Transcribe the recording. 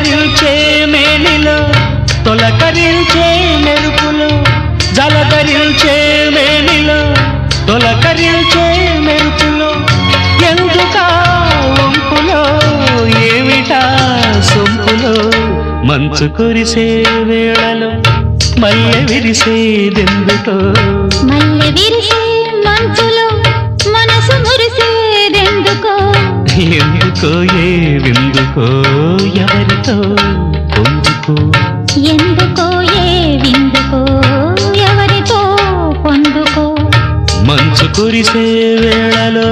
జలధరించే మేనిలో తొలకరించే మెరుపులో జలధరించే మేనిలో తొలకరించే మెరుపులో ఎందుకా వంపులో ఏమిటా సొంపులో మంచు కురిసే వేళలో మల్లె విరిసేదెందుకో మల్లె విరిసే మంచులో మనసు మురిసేదెందుకో ఎందుకో ఏ విందుకో ఎవరితో పొందుకో ఎందుకో ఏ విందుకో ఎవరితో పొందుకో మంచు కురిసే వేళలో